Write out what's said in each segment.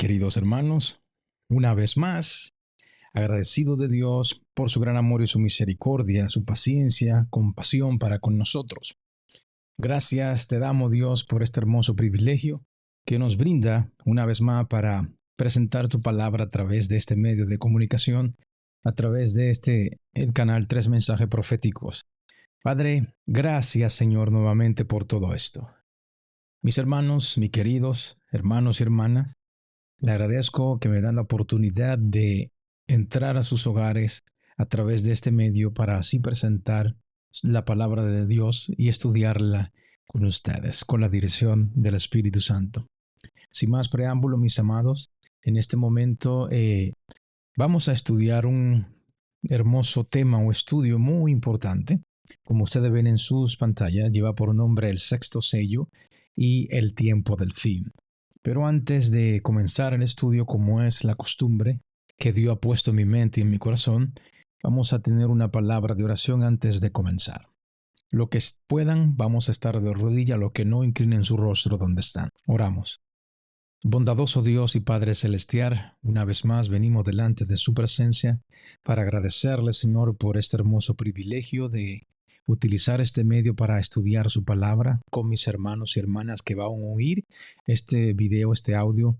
queridos hermanos, una vez más, agradecido de Dios por su gran amor y su misericordia, su paciencia, compasión para con nosotros. Gracias te damos, Dios, por este hermoso privilegio que nos brinda una vez más para presentar tu palabra a través de este medio de comunicación, a través de el canal Tres Mensajes Proféticos. Padre, gracias, Señor, nuevamente por todo esto. Mis hermanos, mis queridos hermanos y hermanas, le agradezco que me dan la oportunidad de entrar a sus hogares a través de este medio para así presentar la palabra de Dios y estudiarla con ustedes, con la dirección del Espíritu Santo. Sin más preámbulo, mis amados, en este momento vamos a estudiar un hermoso tema o estudio muy importante. Como ustedes ven en sus pantallas, lleva por nombre el sexto sello y el tiempo del fin. Pero antes de comenzar el estudio, como es la costumbre que Dios ha puesto en mi mente y en mi corazón, vamos a tener una palabra de oración antes de comenzar. Lo que puedan, vamos a estar de rodillas, lo que no, inclinen su rostro donde están. Oramos. Bondadoso Dios y Padre Celestial, una vez más venimos delante de su presencia para agradecerle, Señor, por este hermoso privilegio de utilizar este medio para estudiar su palabra con mis hermanos y hermanas que van a oír este video, este audio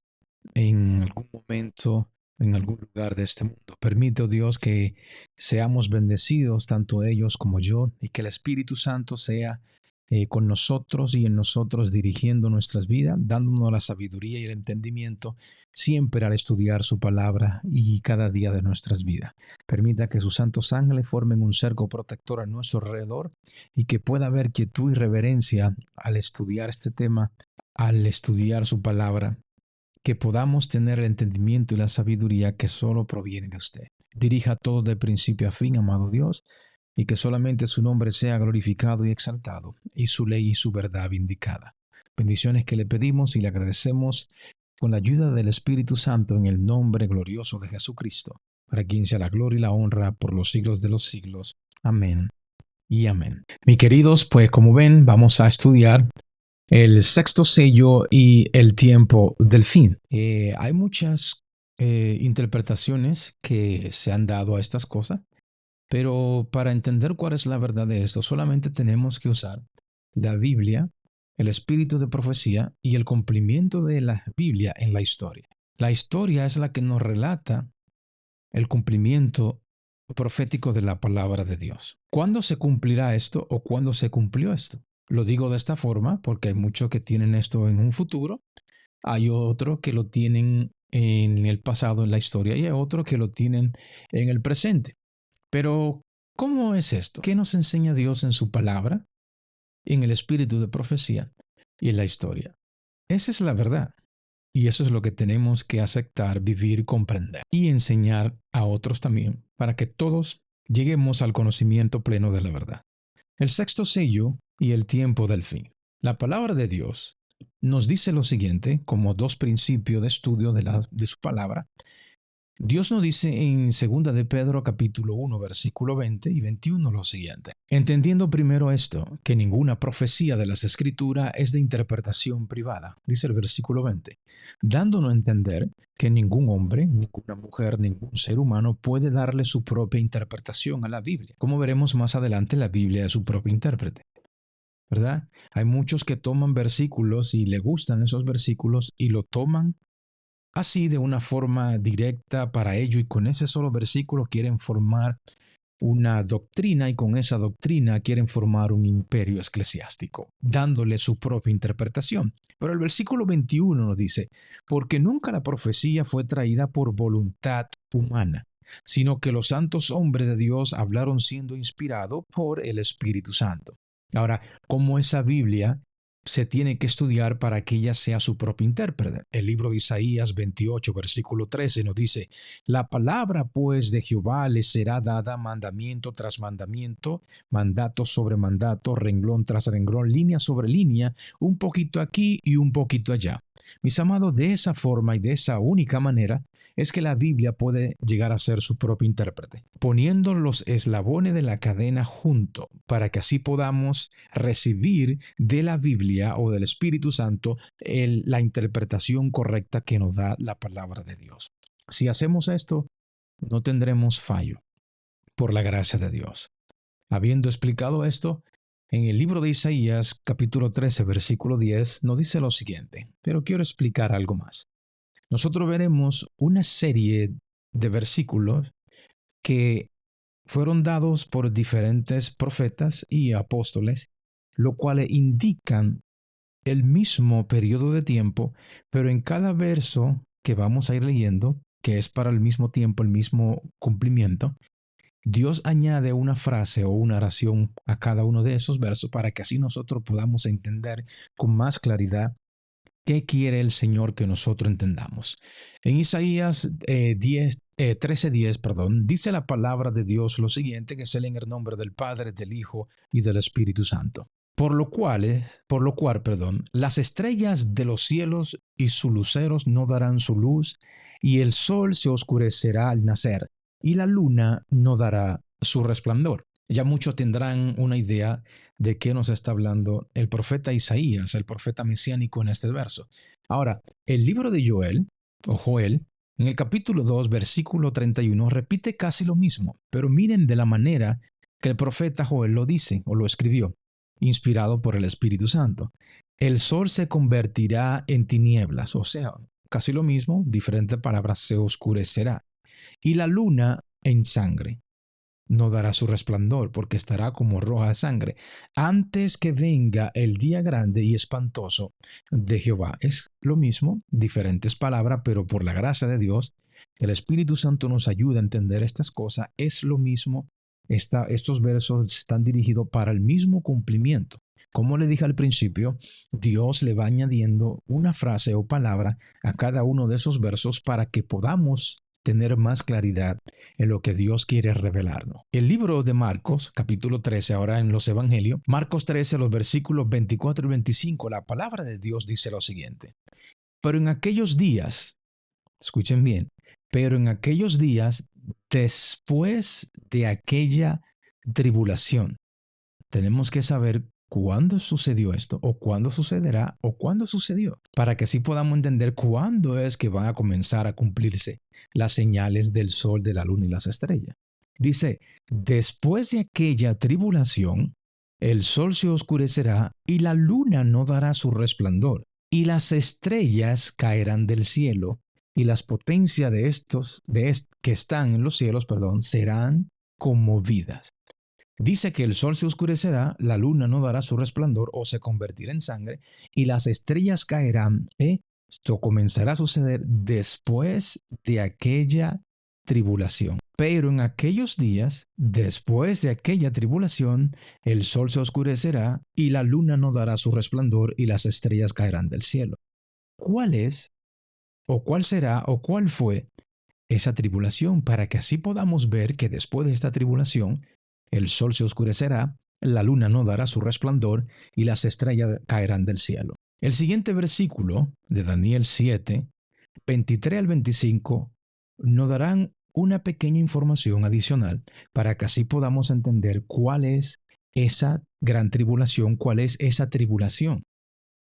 en algún momento, en algún lugar de este mundo. Permite, oh Dios, que seamos bendecidos, tanto ellos como yo, y que el Espíritu Santo sea con nosotros y en nosotros dirigiendo nuestras vidas, dándonos la sabiduría y el entendimiento siempre al estudiar su palabra y cada día de nuestras vidas. Permita que sus santos ángeles formen un cerco protector a nuestro alrededor y que pueda haber quietud y reverencia al estudiar este tema, al estudiar su palabra, que podamos tener el entendimiento y la sabiduría que solo proviene de usted. Dirija todo de principio a fin, amado Dios, y que solamente su nombre sea glorificado y exaltado, y su ley y su verdad vindicada. Bendiciones que le pedimos y le agradecemos con la ayuda del Espíritu Santo en el nombre glorioso de Jesucristo, para quien sea la gloria y la honra por los siglos de los siglos. Amén y amén. Mis queridos, pues como ven, vamos a estudiar el sexto sello y el tiempo del fin. Hay muchas interpretaciones que se han dado a estas cosas, pero para entender cuál es la verdad de esto, solamente tenemos que usar la Biblia, el espíritu de profecía y el cumplimiento de la Biblia en la historia. La historia es la que nos relata el cumplimiento profético de la palabra de Dios. ¿Cuándo se cumplirá esto o cuándo se cumplió esto? Lo digo de esta forma porque hay muchos que tienen esto en un futuro, hay otros que lo tienen en el pasado, en la historia, y hay otros que lo tienen en el presente. Pero, ¿cómo es esto? ¿Qué nos enseña Dios en su palabra, en el espíritu de profecía y en la historia? Esa es la verdad. Y eso es lo que tenemos que aceptar, vivir, comprender y enseñar a otros también para que todos lleguemos al conocimiento pleno de la verdad. El sexto sello y el tiempo del fin. La palabra de Dios nos dice lo siguiente como dos principios de estudio de su palabra. Dios nos dice en 2 de Pedro capítulo 1 versículo 20 y 21 lo siguiente. Entendiendo primero esto, que ninguna profecía de las Escrituras es de interpretación privada, dice el versículo 20, dándonos a entender que ningún hombre, ninguna mujer, ningún ser humano puede darle su propia interpretación a la Biblia. Como veremos más adelante, la Biblia es su propio intérprete, ¿verdad? Hay muchos que toman versículos y le gustan esos versículos y lo toman así de una forma directa para ello y con ese solo versículo quieren formar una doctrina y con esa doctrina quieren formar un imperio eclesiástico, dándole su propia interpretación. Pero el versículo 21 nos dice, porque nunca la profecía fue traída por voluntad humana, sino que los santos hombres de Dios hablaron siendo inspirados por el Espíritu Santo. Ahora, ¿cómo esa Biblia se tiene que estudiar para que ella sea su propio intérprete? El libro de Isaías 28, versículo 13 nos dice, la palabra pues de Jehová le será dada mandamiento tras mandamiento, mandato sobre mandato, renglón tras renglón, línea sobre línea, un poquito aquí y un poquito allá. Mis amados, de esa forma y de esa única manera es que la Biblia puede llegar a ser su propio intérprete, poniendo los eslabones de la cadena junto para que así podamos recibir de la Biblia o del Espíritu Santo la interpretación correcta que nos da la palabra de Dios. Si hacemos esto, no tendremos fallo por la gracia de Dios. Habiendo explicado esto, en el libro de Isaías, capítulo 13, versículo 10, nos dice lo siguiente, pero quiero explicar algo más. Nosotros veremos una serie de versículos que fueron dados por diferentes profetas y apóstoles, lo cual indican el mismo periodo de tiempo, pero en cada verso que vamos a ir leyendo, que es para el mismo tiempo, el mismo cumplimiento, Dios añade una frase o una oración a cada uno de esos versos para que así nosotros podamos entender con más claridad qué quiere el Señor que nosotros entendamos. En Isaías 13:10, dice la palabra de Dios lo siguiente, que es en el nombre del Padre, del Hijo y del Espíritu Santo. Por lo cual, las estrellas de los cielos y sus luceros no darán su luz, y el sol se oscurecerá al nacer, y la luna no dará su resplandor. Ya muchos tendrán una idea de qué nos está hablando el profeta Isaías, el profeta mesiánico en este verso. Ahora, el libro de Joel, o Joel, en el capítulo 2, versículo 31, repite casi lo mismo, pero miren de la manera que el profeta Joel lo dice o lo escribió, inspirado por el Espíritu Santo. El sol se convertirá en tinieblas, o sea, casi lo mismo, diferente palabra, se oscurecerá, y la luna en sangre. No dará su resplandor, porque estará como roja sangre, antes que venga el día grande y espantoso de Jehová. Es lo mismo, diferentes palabras, pero por la gracia de Dios, el Espíritu Santo nos ayuda a entender estas cosas. Es lo mismo, estos versos están dirigidos para el mismo cumplimiento. Como le dije al principio, Dios le va añadiendo una frase o palabra a cada uno de esos versos para que podamos tener más claridad en lo que Dios quiere revelarnos. El libro de Marcos, capítulo 13, ahora en los Evangelios, Marcos 13, los versículos 24 y 25, la palabra de Dios dice lo siguiente. Pero en aquellos días, escuchen bien, pero en aquellos días, después de aquella tribulación, tenemos que saber cuándo sucedió esto, o cuándo sucederá, o cuándo sucedió, para que así podamos entender cuándo es que van a comenzar a cumplirse las señales del sol, de la luna y las estrellas. Dice, después de aquella tribulación, el sol se oscurecerá y la luna no dará su resplandor, y las estrellas caerán del cielo, y las potencias que están en los cielos, serán conmovidas. Dice que el sol se oscurecerá, la luna no dará su resplandor o se convertirá en sangre y las estrellas caerán. Esto comenzará a suceder después de aquella tribulación. Pero en aquellos días, después de aquella tribulación, el sol se oscurecerá y la luna no dará su resplandor y las estrellas caerán del cielo. ¿Cuál es, o cuál será, o cuál fue esa tribulación? Para que así podamos ver que después de esta tribulación, el sol se oscurecerá, la luna no dará su resplandor y las estrellas caerán del cielo. El siguiente versículo de Daniel 7, 23 al 25, nos darán una pequeña información adicional para que así podamos entender cuál es esa gran tribulación, cuál es esa tribulación.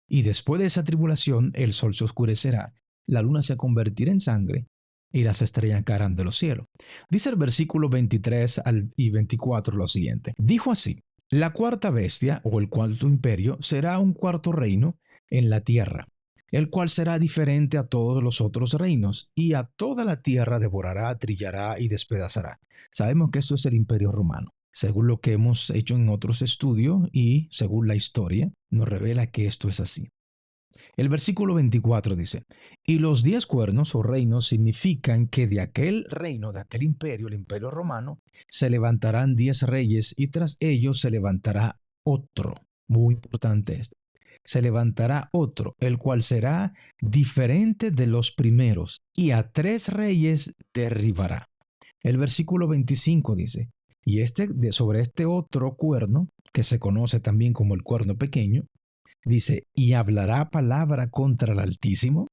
Y después de esa tribulación, el sol se oscurecerá, la luna se convertirá en sangre y las estrellas caerán de los cielos. Dice el versículo 23 y 24 lo siguiente. Dijo así, la cuarta bestia o el cuarto imperio será un cuarto reino en la tierra, el cual será diferente a todos los otros reinos y a toda la tierra devorará, trillará y despedazará. Sabemos que esto es el imperio romano. Según lo que hemos hecho en otros estudios y según la historia, nos revela que esto es así. El versículo 24 dice, y los 10 cuernos o reinos significan que de aquel reino, de aquel imperio, el imperio romano, se levantarán 10 reyes y tras ellos se levantará otro. Muy importante esto. Se levantará otro, el cual será diferente de los primeros, y a 3 reyes derribará. El versículo 25 dice, y sobre este otro cuerno, que se conoce también como el cuerno pequeño, Dice, y hablará palabra contra el Altísimo,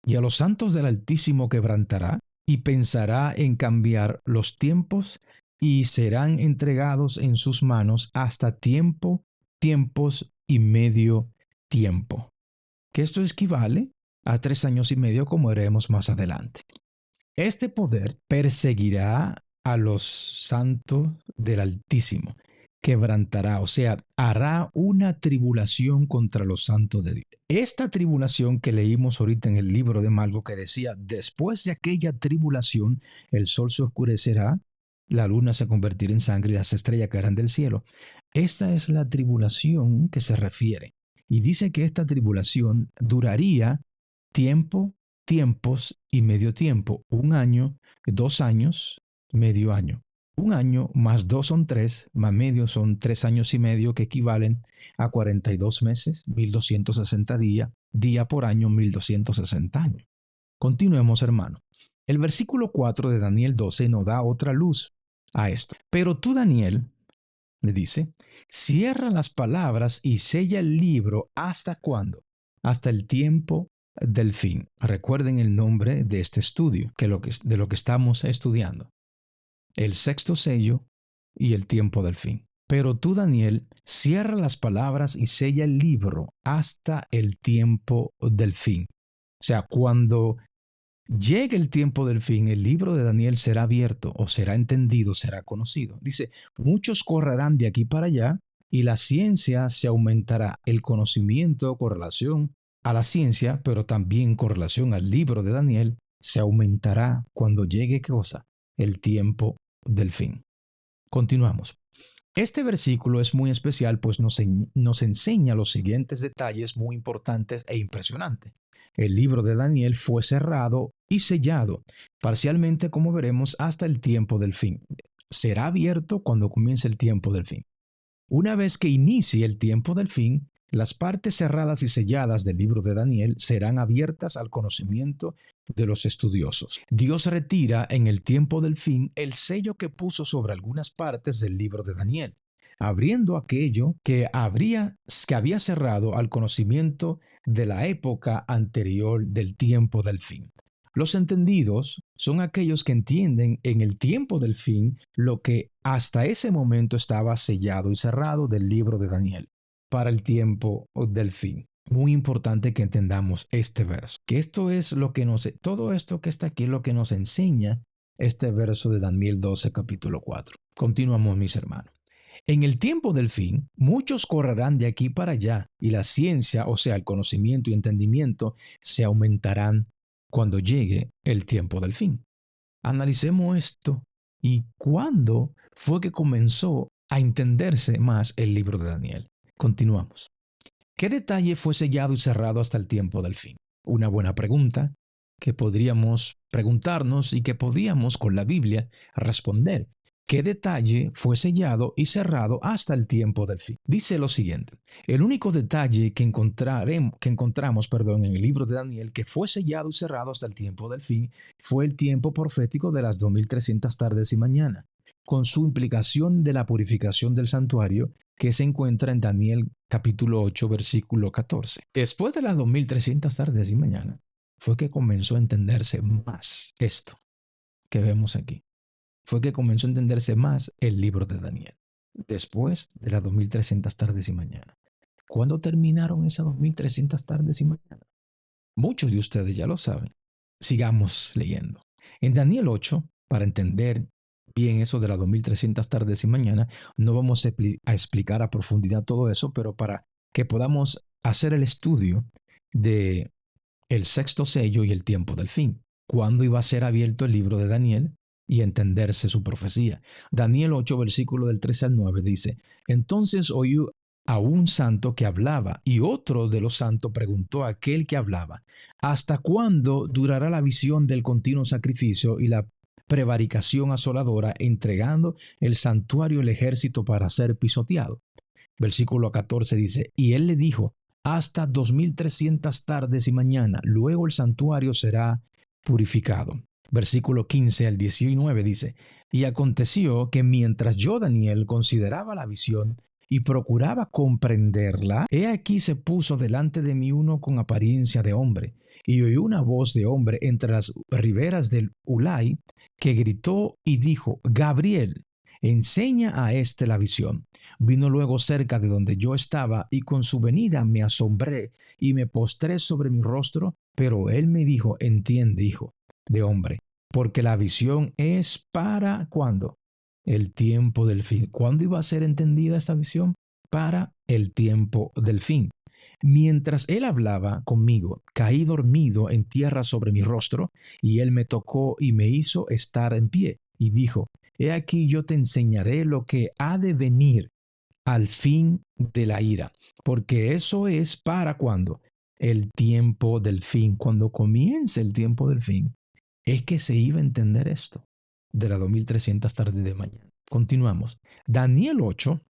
y a los santos del Altísimo quebrantará, y pensará en cambiar los tiempos, y serán entregados en sus manos hasta tiempos y medio tiempo. Que esto equivale a 3 años y medio, como veremos más adelante. Este poder perseguirá a los santos del Altísimo, quebrantará, o sea, hará una tribulación contra los santos de Dios. Esta tribulación que leímos ahorita en el libro de Malco, que decía, después de aquella tribulación, el sol se oscurecerá, la luna se convertirá en sangre y las estrellas caerán del cielo. Esta es la tribulación que se refiere. Y dice que esta tribulación duraría tiempo, tiempos y medio tiempo. 1 año, 2 años, medio año. 1 año más 2 son 3, más medio son 3 años y medio, que equivalen a 42 meses, 1260 días, día por año, 1260 años. Continuemos, hermano. El versículo 4 de Daniel 12 nos da otra luz a esto. Pero tú, Daniel, le dice, cierra las palabras y sella el libro. ¿Hasta cuándo? Hasta el tiempo del fin. Recuerden el nombre de este estudio, de lo que estamos estudiando. El sexto sello y el tiempo del fin. Pero tú, Daniel, cierra las palabras y sella el libro hasta el tiempo del fin. O sea, cuando llegue el tiempo del fin, el libro de Daniel será abierto o será entendido, será conocido. Dice, muchos correrán de aquí para allá y la ciencia se aumentará. El conocimiento con relación a la ciencia, pero también con relación al libro de Daniel, se aumentará cuando llegue, ¿qué cosa? El tiempo del fin. Continuamos. Este versículo es muy especial, pues nos enseña los siguientes detalles muy importantes e impresionantes. El libro de Daniel fue cerrado y sellado, parcialmente, como veremos, hasta el tiempo del fin. Será abierto cuando comience el tiempo del fin. Una vez que inicie el tiempo del fin, las partes cerradas y selladas del libro de Daniel serán abiertas al conocimiento de los estudiosos. Dios retira en el tiempo del fin el sello que puso sobre algunas partes del libro de Daniel, abriendo aquello que había cerrado al conocimiento de la época anterior del tiempo del fin. Los entendidos son aquellos que entienden en el tiempo del fin lo que hasta ese momento estaba sellado y cerrado del libro de Daniel para el tiempo del fin. Muy importante que entendamos este verso, que todo esto que está aquí es lo que nos enseña este verso de Daniel 12, capítulo 4. Continuamos, mis hermanos. En el tiempo del fin, muchos correrán de aquí para allá y la ciencia, o sea, el conocimiento y entendimiento, se aumentarán cuando llegue el tiempo del fin. Analicemos esto y cuándo fue que comenzó a entenderse más el libro de Daniel. Continuamos. ¿Qué detalle fue sellado y cerrado hasta el tiempo del fin? Una buena pregunta que podríamos preguntarnos y que podíamos con la Biblia responder. ¿Qué detalle fue sellado y cerrado hasta el tiempo del fin? Dice lo siguiente: el único detalle que encontramos en el libro de Daniel que fue sellado y cerrado hasta el tiempo del fin fue el tiempo profético de las 2300 tardes y mañana, con su implicación de la purificación del santuario que se encuentra en Daniel capítulo 8, versículo 14. Después de las 2300 tardes y mañana fue que comenzó a entenderse más esto que vemos aquí. Fue que comenzó a entenderse más el libro de Daniel, después de las 2300 tardes y mañana. ¿Cuándo terminaron esas 2300 tardes y mañana? Muchos de ustedes ya lo saben. Sigamos leyendo. En Daniel 8, para entender bien eso de las 2300 tardes y mañana, no vamos a explicar a profundidad todo eso, pero para que podamos hacer el estudio de el sexto sello y el tiempo del fin. ¿Cuándo iba a ser abierto el libro de Daniel y entenderse su profecía? Daniel 8, versículo del 13 al 9 dice: entonces oí a un santo que hablaba, y otro de los santos preguntó a aquel que hablaba: ¿hasta cuándo durará la visión del continuo sacrificio y la prevaricación asoladora, entregando el santuario al ejército para ser pisoteado? Versículo 14 dice: y él le dijo: hasta 2300 tardes y mañana, luego el santuario será purificado. Versículo 15 al 19 dice: y aconteció que mientras yo, Daniel, consideraba la visión y procuraba comprenderla, he aquí se puso delante de mí uno con apariencia de hombre, y oí una voz de hombre entre las riberas del Ulai, que gritó y dijo: Gabriel, enseña a éste la visión. Vino luego cerca de donde yo estaba, y con su venida me asombré y me postré sobre mi rostro, pero él me dijo: entiende, hijo de hombre, porque la visión es para ¿cuándo? El tiempo del fin. ¿Cuándo iba a ser entendida esta visión? Para el tiempo del fin. Mientras él hablaba conmigo, caí dormido en tierra sobre mi rostro, y él me tocó y me hizo estar en pie, y dijo: He aquí yo te enseñaré lo que ha de venir al fin de la ira, porque eso es para cuando el tiempo del fin, cuando comience el tiempo del fin, es que se iba a entender esto de las 2300 tardes de mañana. Continuamos. Daniel 8,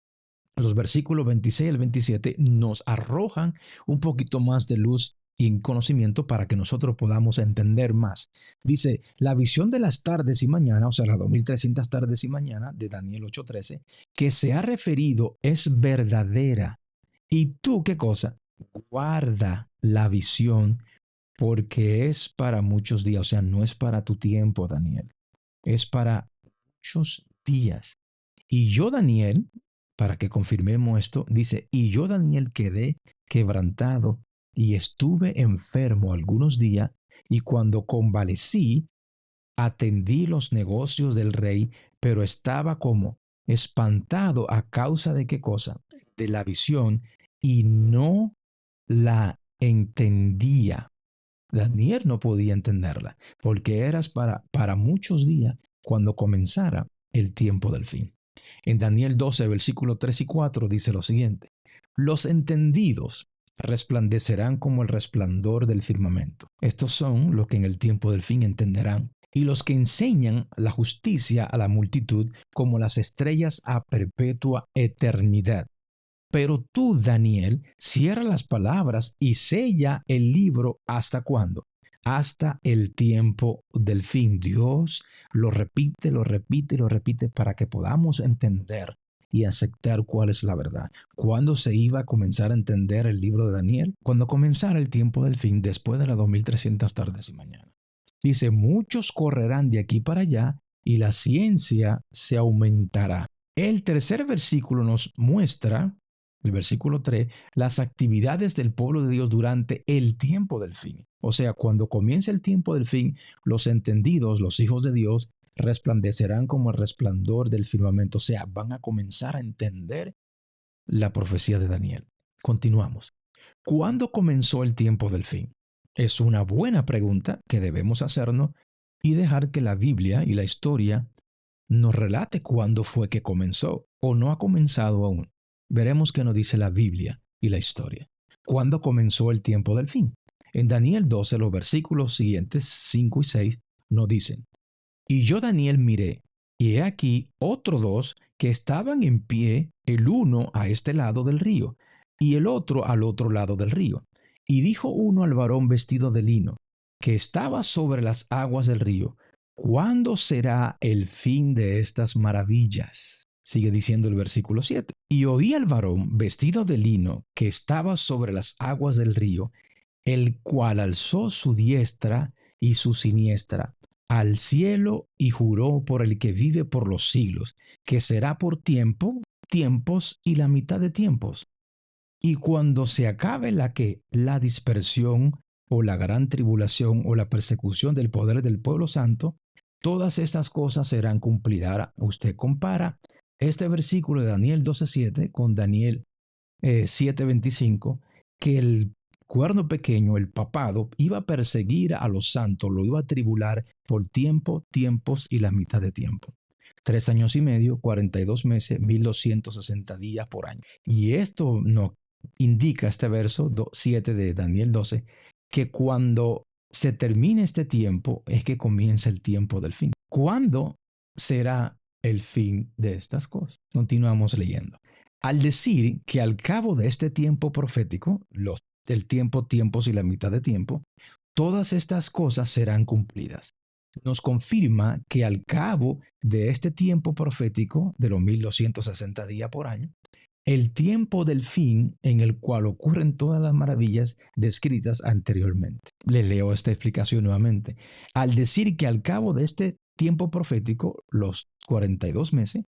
los versículos 26 al 27 nos arrojan un poquito más de luz y conocimiento para que nosotros podamos entender más. Dice: la visión de las tardes y mañana, o sea, las 2300 tardes y mañana de Daniel 8:13, que se ha referido es verdadera. ¿Y tú qué cosa? Guarda la visión, porque es para muchos días, o sea, no es para tu tiempo, Daniel, es para muchos días. Y yo, Daniel, para que confirmemos esto, dice: y yo, Daniel, quedé quebrantado y estuve enfermo algunos días, y cuando convalecí, atendí los negocios del rey, pero estaba como espantado a causa de qué cosa, de la visión, y no la entendía. Daniel no podía entenderla, porque eras para muchos días cuando comenzara el tiempo del fin. En Daniel 12, versículos 3 y 4 dice lo siguiente: los entendidos resplandecerán como el resplandor del firmamento. Estos son los que en el tiempo del fin entenderán. Y los que enseñan la justicia a la multitud como las estrellas a perpetua eternidad. Pero tú, Daniel, cierra las palabras y sella el libro. ¿Hasta cuándo? Hasta el tiempo del fin. Dios lo repite, lo repite, lo repite para que podamos entender y aceptar cuál es la verdad. ¿Cuándo se iba a comenzar a entender el libro de Daniel? Cuando comenzara el tiempo del fin, después de las 2300 tardes y mañana. Dice: muchos correrán de aquí para allá y la ciencia se aumentará. El tercer versículo nos muestra, el versículo 3, las actividades del pueblo de Dios durante el tiempo del fin. O sea, cuando comience el tiempo del fin, los entendidos, los hijos de Dios, resplandecerán como el resplandor del firmamento. O sea, van a comenzar a entender la profecía de Daniel. Continuamos. ¿Cuándo comenzó el tiempo del fin? Es una buena pregunta que debemos hacernos y dejar que la Biblia y la historia nos relate cuándo fue que comenzó o no ha comenzado aún. Veremos qué nos dice la Biblia y la historia. ¿Cuándo comenzó el tiempo del fin? En Daniel 12, los versículos siguientes, 5 y 6, nos dicen: y yo, Daniel, miré, y he aquí otros dos que estaban en pie, el uno a este lado del río, y el otro al otro lado del río. Y dijo uno al varón vestido de lino, que estaba sobre las aguas del río: ¿cuándo será el fin de estas maravillas? Sigue diciendo el versículo 7. Y oí al varón vestido de lino, que estaba sobre las aguas del río, el cual alzó su diestra y su siniestra al cielo y juró por el que vive por los siglos, que será por tiempo, tiempos y la mitad de tiempos. Y cuando se acabe la dispersión o la gran tribulación o la persecución del poder del pueblo santo, todas estas cosas serán cumplidas. Ahora, usted compara este versículo de Daniel 12:7 con Daniel 7:25, que el cuerno pequeño, el papado, iba a perseguir a los santos, lo iba a tribular por tiempo, tiempos y la mitad de tiempo. 3 años y medio, 42 meses, 1260 días por año. Y esto nos indica este verso 7 de Daniel 12, que cuando se termine este tiempo es que comienza el tiempo del fin. ¿Cuándo será el fin de estas cosas? Continuamos leyendo. Al decir que al cabo de este tiempo profético, el tiempo, tiempos y la mitad de tiempo, todas estas cosas serán cumplidas. Nos confirma que al cabo de este tiempo profético, de los 1260 días por año, el tiempo del fin en el cual ocurren todas las maravillas descritas anteriormente. Le leo esta explicación nuevamente. Al decir que al cabo de este tiempo profético, los 42 meses,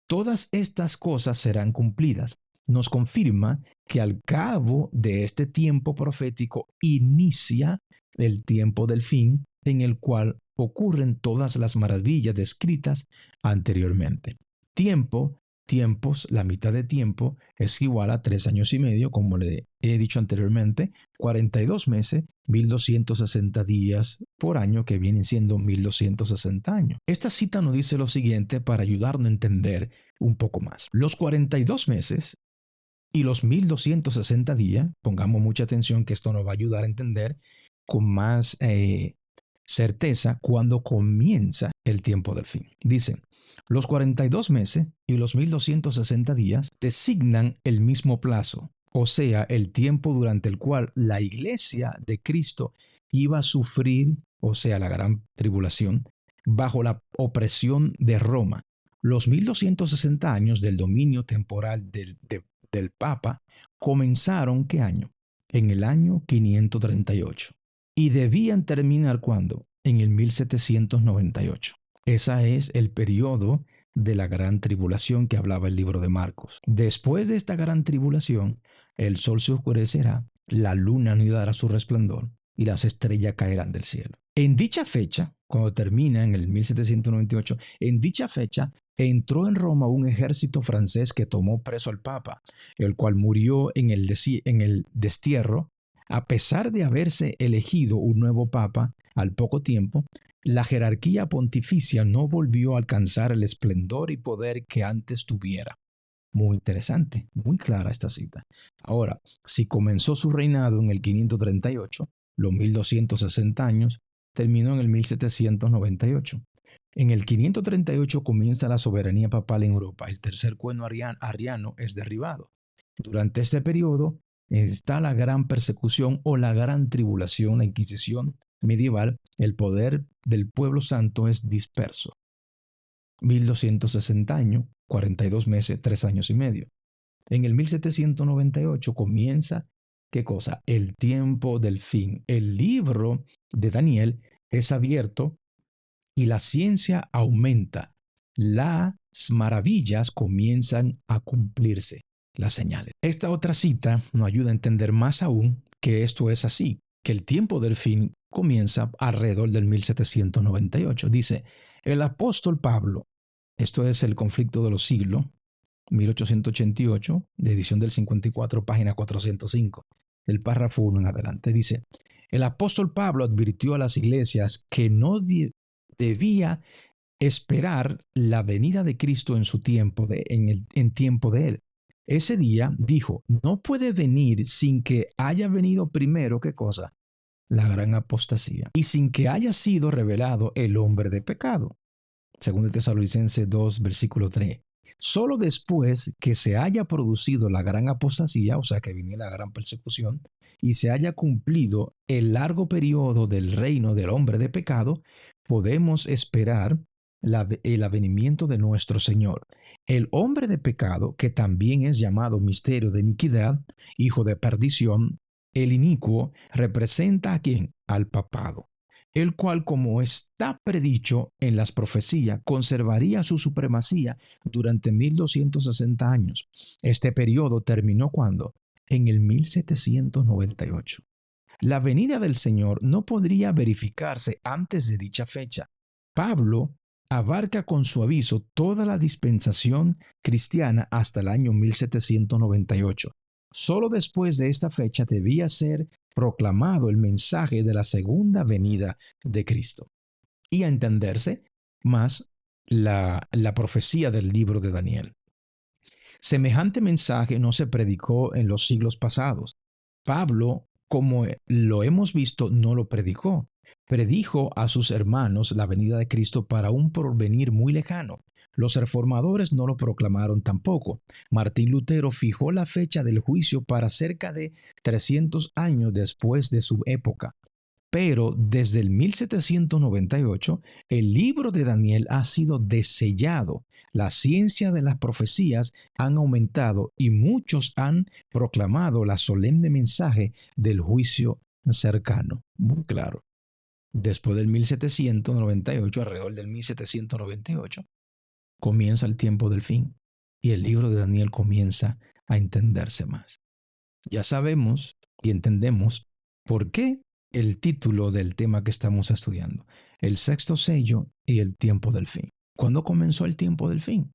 todas estas cosas serán cumplidas. Nos confirma que al cabo de este tiempo profético inicia el tiempo del fin en el cual ocurren todas las maravillas descritas anteriormente. Tiempo, tiempos, la mitad de tiempo es igual a 3 años y medio, como le he dicho anteriormente, 42 meses, 1260 días por año, que vienen siendo 1260 años. Esta cita nos dice lo siguiente para ayudarnos a entender un poco más. Los 42 meses y los 1260 días, pongamos mucha atención que esto nos va a ayudar a entender con más certeza cuando comienza el tiempo del fin. Dice, los 42 meses y los 1260 días designan el mismo plazo, o sea, el tiempo durante el cual la iglesia de Cristo iba a sufrir, o sea, la gran tribulación, bajo la opresión de Roma. Los 1260 años del dominio temporal del Papa comenzaron, ¿qué año? En el año 538. Y debían terminar ¿cuándo? En el 1798. Ese es el periodo de la gran tribulación que hablaba el libro de Marcos. Después de esta gran tribulación, el sol se oscurecerá, la luna no dará su resplandor y las estrellas caerán del cielo. En dicha fecha, cuando termina en el 1798, en dicha fecha entró en Roma un ejército francés que tomó preso al Papa, el cual murió en el destierro. A pesar de haberse elegido un nuevo Papa al poco tiempo, la jerarquía pontificia no volvió a alcanzar el esplendor y poder que antes tuviera. Muy interesante, muy clara esta cita. Ahora, si comenzó su reinado en el 538, los 1260 años, terminó en el 1798. En el 538 comienza la soberanía papal en Europa. El tercer cuerno ariano es derribado. Durante este periodo está la gran persecución o la gran tribulación, la Inquisición medieval. El poder del pueblo santo es disperso. 1260 años, 42 meses, 3 años y medio. En el 1798 comienza, ¿qué cosa? El tiempo del fin. El libro de Daniel es abierto y la ciencia aumenta. Las maravillas comienzan a cumplirse, las señales. Esta otra cita nos ayuda a entender más aún que esto es así, que el tiempo del fin comienza alrededor del 1798. Dice, el apóstol Pablo, esto es el conflicto de los siglos, 1888, de edición del 54, página 405, el párrafo 1 en adelante, dice, el apóstol Pablo advirtió a las iglesias que no debía esperar la venida de Cristo en su tiempo, en tiempo de él. Ese día dijo, no puede venir sin que haya venido primero, ¿qué cosa? La gran apostasía. Y sin que haya sido revelado el hombre de pecado. Según Tesalonicenses 2, versículo 3. Solo después que se haya producido la gran apostasía, o sea que viene la gran persecución, y se haya cumplido el largo periodo del reino del hombre de pecado, podemos esperar el avenimiento de nuestro Señor. El hombre de pecado, que también es llamado misterio de iniquidad, hijo de perdición, el inicuo, representa a quién? Al papado, el cual, como está predicho en las profecías, conservaría su supremacía durante 1260 años. Este periodo terminó ¿cuándo? En el 1798. La venida del Señor no podría verificarse antes de dicha fecha. Pablo abarca con su aviso toda la dispensación cristiana hasta el año 1798. Solo después de esta fecha debía ser proclamado el mensaje de la segunda venida de Cristo y a entenderse más la profecía del libro de Daniel. Semejante mensaje no se predicó en los siglos pasados. Pablo, como lo hemos visto, no lo predicó. Predijo a sus hermanos la venida de Cristo para un porvenir muy lejano. Los reformadores no lo proclamaron tampoco. Martín Lutero fijó la fecha del juicio para cerca de 300 años después de su época. Pero desde el 1798, el libro de Daniel ha sido desellado. La ciencia de las profecías han aumentado y muchos han proclamado la solemne mensaje del juicio cercano. Muy claro. Después del 1798, alrededor del 1798, comienza el tiempo del fin y el libro de Daniel comienza a entenderse más. Ya sabemos y entendemos por qué el título del tema que estamos estudiando, el sexto sello y el tiempo del fin. ¿Cuándo comenzó el tiempo del fin?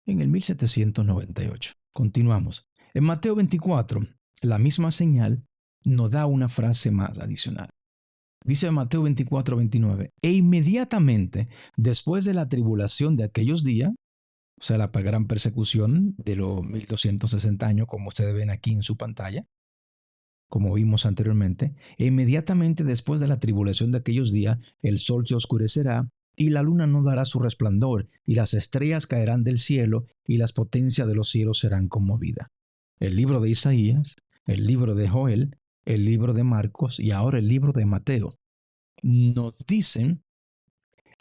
En el 1798. Continuamos. En Mateo 24, la misma señal nos da una frase más adicional. Dice Mateo 24, 29, e inmediatamente después de la tribulación de aquellos días, o sea, la gran persecución de los 1260 años, como ustedes ven aquí en su pantalla, como vimos anteriormente, e inmediatamente después de la tribulación de aquellos días, el sol se oscurecerá y la luna no dará su resplandor, y las estrellas caerán del cielo, y las potencias de los cielos serán conmovidas. El libro de Isaías, el libro de Joel, el libro de Marcos y ahora el libro de Mateo nos dicen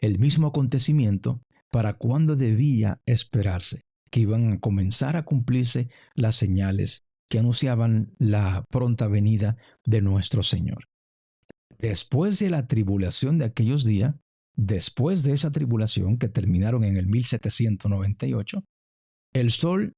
el mismo acontecimiento para cuando debía esperarse, que iban a comenzar a cumplirse las señales que anunciaban la pronta venida de nuestro Señor. Después de la tribulación de aquellos días, después de esa tribulación que terminaron en el 1798, el sol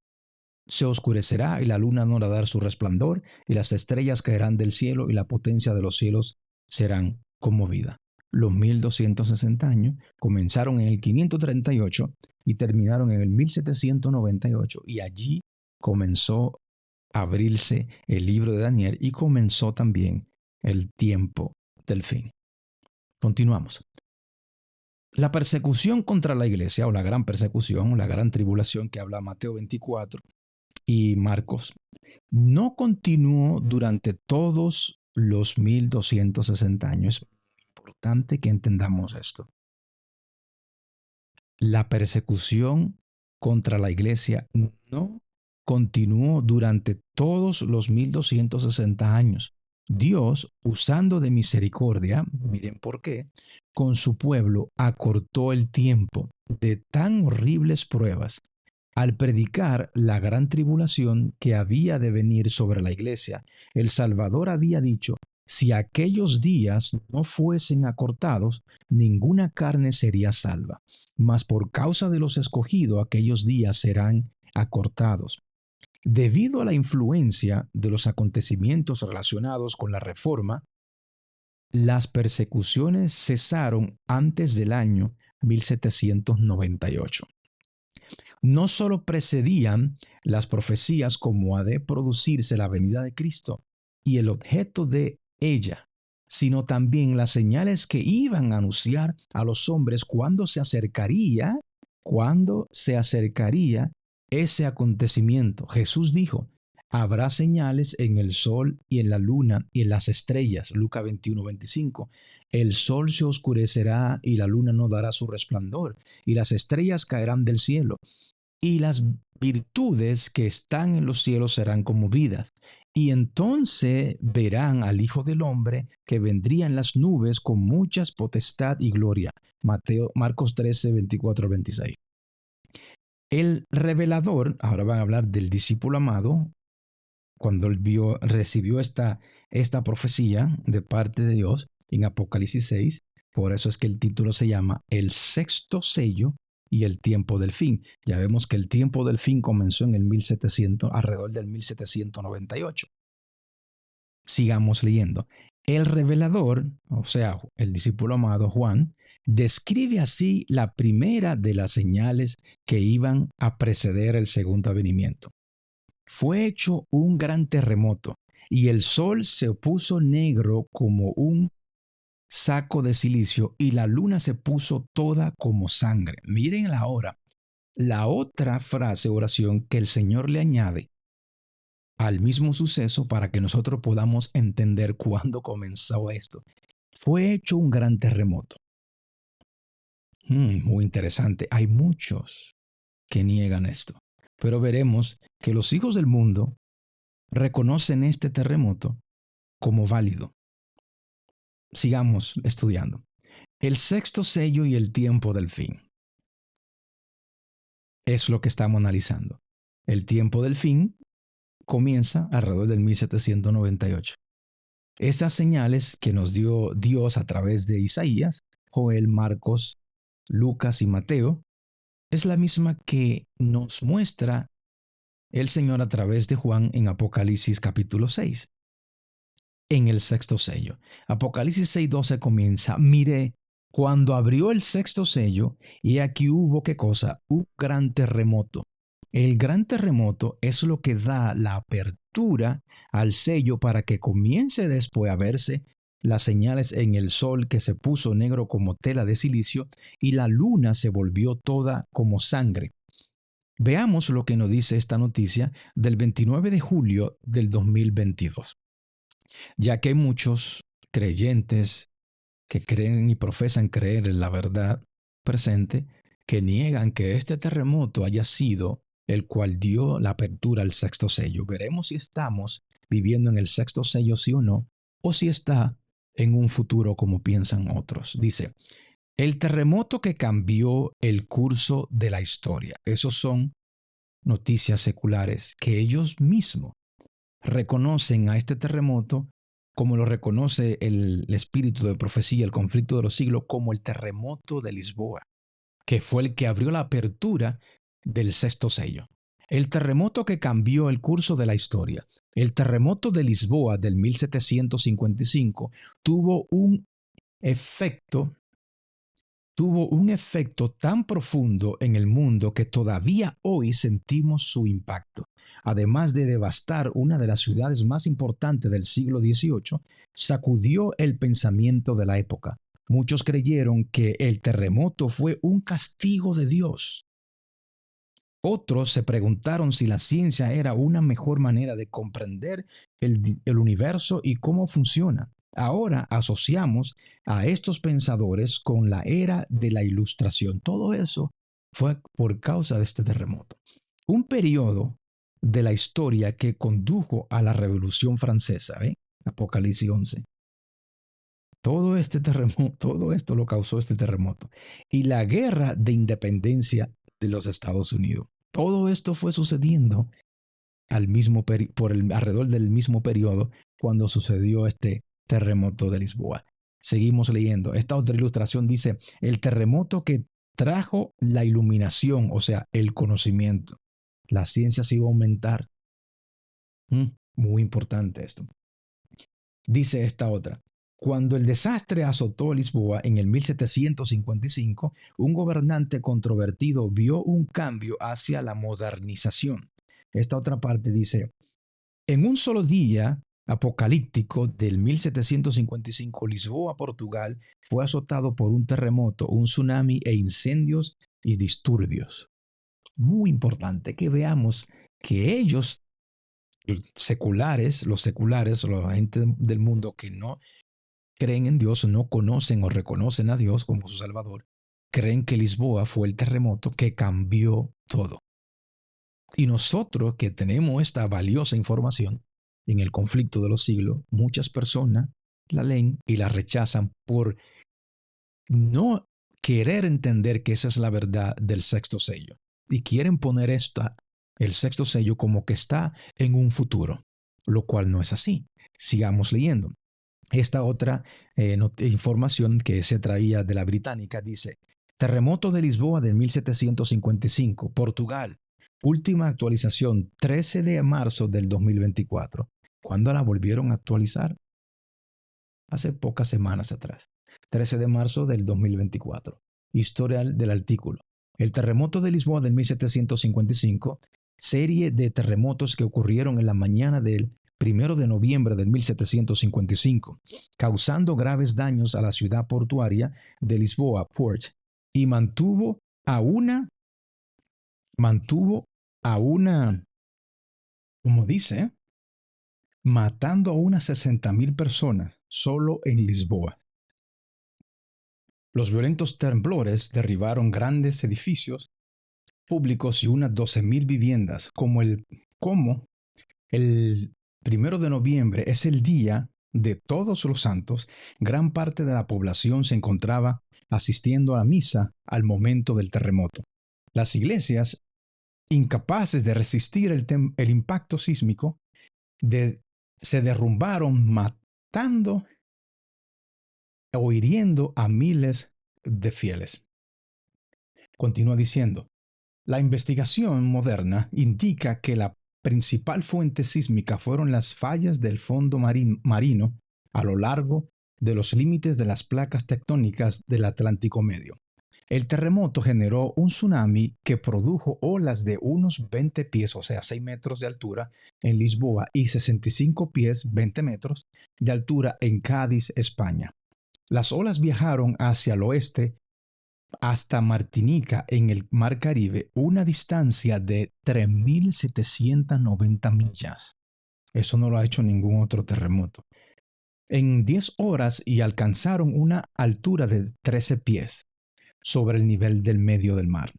se oscurecerá y la luna no dará su resplandor, y las estrellas caerán del cielo y la potencia de los cielos serán conmovidas. Los 1260 años comenzaron en el 538 y terminaron en el 1798, y allí comenzó a abrirse el libro de Daniel y comenzó también el tiempo del fin. Continuamos. La persecución contra la iglesia, o la gran persecución, la gran tribulación que habla Mateo 24 y Marcos, no continuó durante todos los 1260 años. Es importante que entendamos esto. La persecución contra la iglesia no continuó durante todos los 1260 años. Dios, usando de misericordia, miren por qué, con su pueblo acortó el tiempo de tan horribles pruebas al predicar la gran tribulación que había de venir sobre la iglesia. El Salvador había dicho, si aquellos días no fuesen acortados, ninguna carne sería salva, mas por causa de los escogidos aquellos días serán acortados. Debido a la influencia de los acontecimientos relacionados con la reforma, las persecuciones cesaron antes del año 1798. No solo precedían las profecías como ha de producirse la venida de Cristo y el objeto de ella, sino también las señales que iban a anunciar a los hombres cuando se acercaría ese acontecimiento. Jesús dijo, habrá señales en el sol y en la luna y en las estrellas. Lucas 21, 25. El sol se oscurecerá y la luna no dará su resplandor, y las estrellas caerán del cielo, y las virtudes que están en los cielos serán conmovidas. Y entonces verán al Hijo del Hombre que vendría en las nubes con muchas potestad y gloria. Marcos 13, 24, 26. El revelador, ahora van a hablar del discípulo amado, cuando él recibió esta profecía de parte de Dios en Apocalipsis 6, por eso es que el título se llama El sexto sello y el tiempo del fin. Ya vemos que el tiempo del fin comenzó en el 1700, alrededor del 1798. Sigamos leyendo. El revelador, o sea, el discípulo amado Juan, describe así la primera de las señales que iban a preceder el segundo advenimiento. Fue hecho un gran terremoto y el sol se puso negro como un saco de silicio y la luna se puso toda como sangre. Miren ahora la otra frase, oración que el Señor le añade al mismo suceso para que nosotros podamos entender cuándo comenzó esto. Fue hecho un gran terremoto. Muy interesante. Hay muchos que niegan esto, pero veremos que los hijos del mundo reconocen este terremoto como válido. sigamos estudiando. El sexto sello y el tiempo del fin es lo que estamos analizando. El tiempo del fin comienza alrededor del 1798. Estas señales que nos dio Dios a través de Isaías, Joel, Marcos, Lucas y Mateo, es la misma que nos muestra el Señor a través de Juan en Apocalipsis capítulo 6, en el sexto sello. Apocalipsis 6:12 comienza, miré cuando abrió el sexto sello y aquí hubo qué cosa, un gran terremoto. El gran terremoto es lo que da la apertura al sello para que comience después a verse las señales en el sol que se puso negro como tela de silicio y la luna se volvió toda como sangre. Veamos lo que nos dice esta noticia del 29 de julio del 2022, ya que hay muchos creyentes que creen y profesan creer en la verdad presente, que niegan que este terremoto haya sido el cual dio la apertura al sexto sello. Veremos si estamos viviendo en el sexto sello, sí o si está en un futuro como piensan otros. Dice, el terremoto que cambió el curso de la historia. Esos son noticias seculares que ellos mismos reconocen a este terremoto como lo reconoce el espíritu de profecía, el conflicto de los siglos, como el terremoto de Lisboa, que fue el que abrió la apertura del sexto sello. El terremoto que cambió el curso de la historia. El terremoto de Lisboa del 1755 efecto tuvo un efecto tan profundo en el mundo que todavía hoy sentimos su impacto. Además de devastar una de las ciudades más importantes del siglo XVIII, sacudió el pensamiento de la época. Muchos creyeron que el terremoto fue un castigo de Dios. Otros se preguntaron si la ciencia era una mejor manera de comprender el universo y cómo funciona. Ahora asociamos a estos pensadores con la era de la Ilustración. Todo eso fue por causa de este terremoto. Un periodo de la historia que condujo a la Revolución Francesa, ¿eh? Apocalipsis 11. Todo este terremoto, todo esto lo causó este terremoto. Y la guerra de independencia de los Estados Unidos. Todo esto fue sucediendo alrededor del mismo periodo cuando sucedió este terremoto de Lisboa. Seguimos leyendo. Esta otra ilustración dice, el terremoto que trajo la iluminación, o sea, el conocimiento. La ciencia se iba a aumentar. Muy importante esto. Dice esta otra. Cuando el desastre azotó Lisboa en el 1755, un gobernante controvertido vio un cambio hacia la modernización. Esta otra parte dice, en un solo día apocalíptico del 1755, Lisboa, Portugal, fue azotado por un terremoto, un tsunami e incendios y disturbios. Muy importante que veamos que ellos, los seculares, la gente del mundo que no creen en Dios, no conocen o reconocen a Dios como su Salvador, creen que Lisboa fue el terremoto que cambió todo. Y nosotros que tenemos esta valiosa información en el conflicto de los siglos, muchas personas la leen y la rechazan por no querer entender que esa es la verdad del sexto sello. Y quieren poner el sexto sello como que está en un futuro, lo cual no es así. Sigamos leyendo. Esta otra información que se traía de la británica dice, terremoto de Lisboa de 1755, Portugal, última actualización 13 de marzo del 2024. ¿Cuándo la volvieron a actualizar? Hace pocas semanas atrás. 13 de marzo del 2024. Historial del artículo. El terremoto de Lisboa del 1755, serie de terremotos que ocurrieron en la mañana del 1 de noviembre de 1755, causando graves daños a la ciudad portuaria de Lisboa, Port, y mantuvo a una, como dice, matando a unas 60,000 personas solo en Lisboa. Los violentos temblores derribaron grandes edificios públicos y unas 12,000 viviendas, como el 1 de noviembre es el día de Todos los Santos, gran parte de la población se encontraba asistiendo a la misa al momento del terremoto. Las iglesias, incapaces de resistir el impacto sísmico, se derrumbaron matando o hiriendo a miles de fieles. Continúa diciendo, la investigación moderna indica que la principal fuente sísmica fueron las fallas del fondo marino a lo largo de los límites de las placas tectónicas del Atlántico Medio. El terremoto generó un tsunami que produjo olas de unos 20 pies, o sea, 6 metros de altura en Lisboa y 65 pies, 20 metros de altura en Cádiz, España. Las olas viajaron hacia el oeste hasta Martinica en el Mar Caribe, una distancia de 3.790 millas. Eso no lo ha hecho ningún otro terremoto. En 10 horas y alcanzaron una altura de 13 pies sobre el nivel del medio del mar.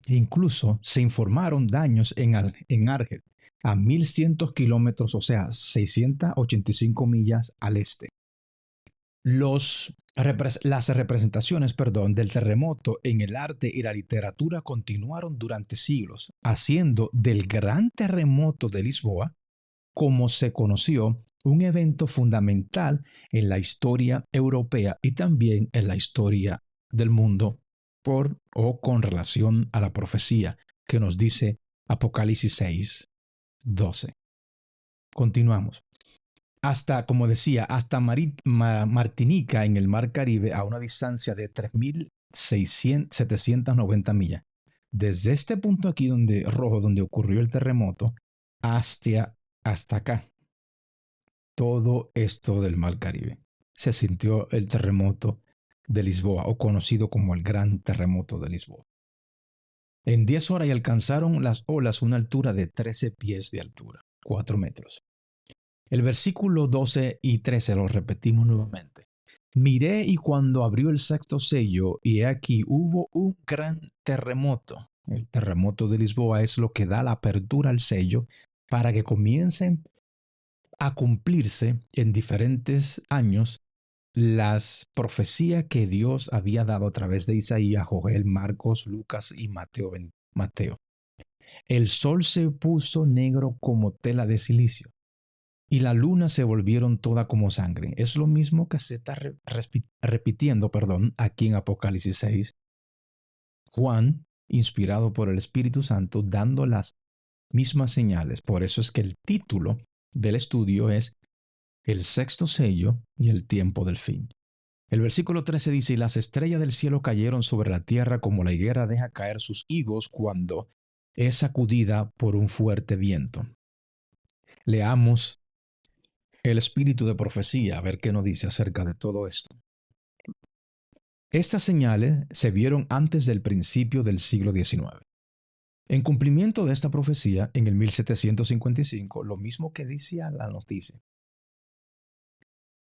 Incluso se informaron daños en Argel, a 1.100 kilómetros, o sea, 685 millas al este. Las representaciones, del terremoto en el arte y la literatura continuaron durante siglos, haciendo del Gran Terremoto de Lisboa, como se conoció, un evento fundamental en la historia europea y también en la historia del mundo por o con relación a la profecía que nos dice Apocalipsis 6:12. Continuamos. Hasta, como decía, hasta Martinica en el Mar Caribe a una distancia de 3.790 millas. Desde este punto aquí donde ocurrió el terremoto hasta acá, todo esto del Mar Caribe, se sintió el terremoto de Lisboa, o conocido como el Gran Terremoto de Lisboa. En 10 horas y alcanzaron las olas una altura de 13 pies de altura, 4 metros. El versículo 12 y 13 lo repetimos nuevamente. Miré y cuando abrió el sexto sello, y aquí hubo un gran terremoto. El terremoto de Lisboa es lo que da la apertura al sello para que comiencen a cumplirse en diferentes años las profecías que Dios había dado a través de Isaías, Joel, Marcos, Lucas y Mateo. El sol se puso negro como tela de silicio y la luna se volvieron toda como sangre. Es lo mismo que se está repitiendo, aquí en Apocalipsis 6. Juan, inspirado por el Espíritu Santo, dando las mismas señales. Por eso es que el título del estudio es El sexto sello y el tiempo del fin. El versículo 13 dice, y las estrellas del cielo cayeron sobre la tierra como la higuera deja caer sus higos cuando es sacudida por un fuerte viento. Leamos el espíritu de profecía, a ver qué nos dice acerca de todo esto. Estas señales se vieron antes del principio del siglo XIX. En cumplimiento de esta profecía, en el 1755, lo mismo que decía la noticia,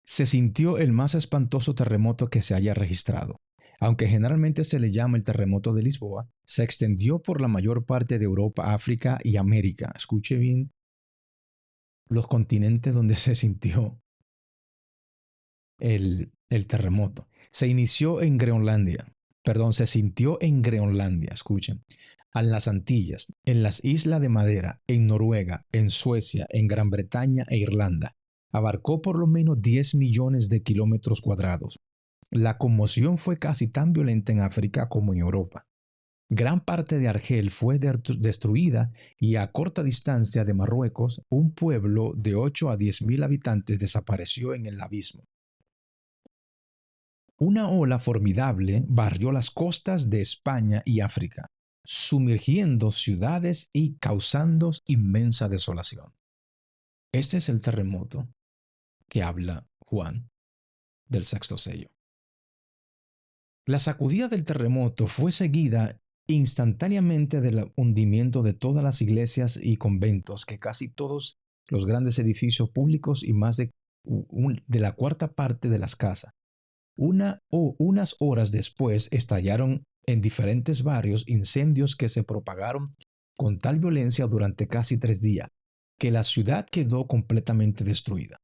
se sintió el más espantoso terremoto que se haya registrado. Aunque generalmente se le llama el terremoto de Lisboa, se extendió por la mayor parte de Europa, África y América. Escuche bien los continentes donde se sintió el terremoto. Se sintió en Groenlandia, escuchen, en las Antillas, en las Islas de Madera, en Noruega, en Suecia, en Gran Bretaña e Irlanda. Abarcó por lo menos 10 millones de kilómetros cuadrados. La conmoción fue casi tan violenta en África como en Europa. Gran parte de Argel fue destruida y a corta distancia de Marruecos, un pueblo de 8 a 10 mil habitantes desapareció en el abismo. Una ola formidable barrió las costas de España y África, sumergiendo ciudades y causando inmensa desolación. Este es el terremoto que habla Juan del sexto sello. La sacudida del terremoto fue seguida instantáneamente del hundimiento de todas las iglesias y conventos, que casi todos los grandes edificios públicos y más de la cuarta parte de las casas. Unas horas después estallaron en diferentes barrios incendios que se propagaron con tal violencia durante casi 3 días, que la ciudad quedó completamente destruida.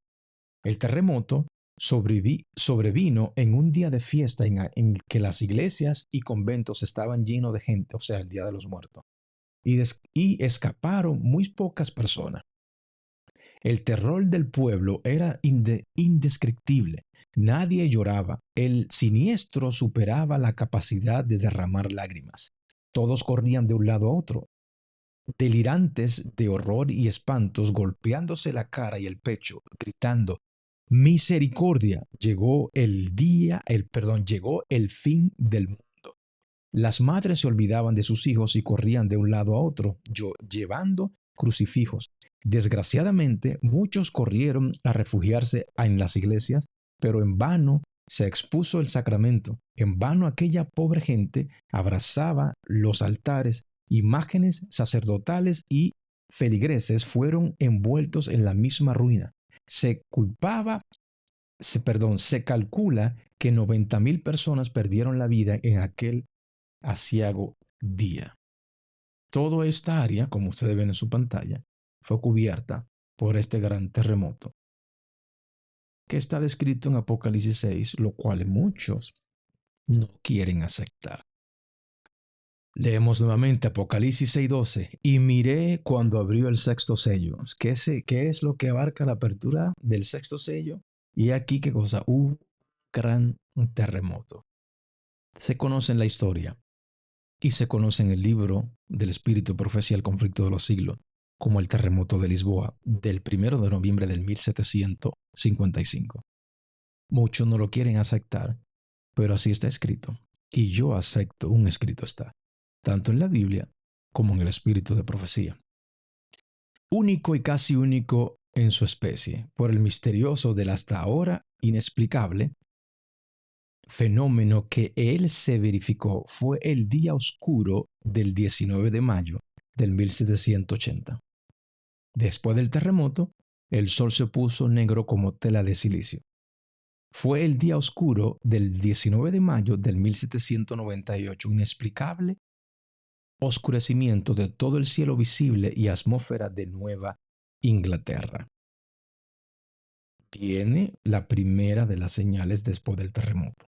El terremoto sobrevino en un día de fiesta en que las iglesias y conventos estaban llenos de gente, o sea, el Día de los Muertos, y escaparon muy pocas personas. El terror del pueblo era indescriptible. Nadie lloraba. El siniestro superaba la capacidad de derramar lágrimas. Todos corrían de un lado a otro, delirantes de horror y espantos, golpeándose la cara y el pecho, gritando: misericordia, llegó el fin del mundo. Las madres se olvidaban de sus hijos y corrían de un lado a otro, llevando crucifijos. Desgraciadamente, muchos corrieron a refugiarse en las iglesias, pero en vano se expuso el sacramento. En vano aquella pobre gente abrazaba los altares. Imágenes sacerdotales y feligreses fueron envueltos en la misma ruina. Se calcula que 90,000 personas perdieron la vida en aquel aciago día. Toda esta área, como ustedes ven en su pantalla, fue cubierta por este gran terremoto que está descrito en Apocalipsis 6, lo cual muchos no quieren aceptar. Leemos nuevamente Apocalipsis 6:12. Y miré cuando abrió el sexto sello. ¿Qué es lo que abarca la apertura del sexto sello? Y aquí qué cosa, un gran terremoto. Se conoce en la historia y se conoce en el libro del Espíritu y Profecía, el conflicto de los siglos, como el terremoto de Lisboa del 1 de noviembre del 1755. Muchos no lo quieren aceptar, pero así está escrito. Y yo acepto, un escrito está, tanto en la Biblia como en el Espíritu de Profecía. Único y casi único en su especie, por el misterioso del hasta ahora inexplicable fenómeno que él se verificó, fue el día oscuro del 19 de mayo del 1780. Después del terremoto, el sol se puso negro como tela de silicio. Fue el día oscuro del 19 de mayo del 1798, inexplicable oscurecimiento de todo el cielo visible y atmósfera de Nueva Inglaterra. Viene la primera de las señales después del terremoto.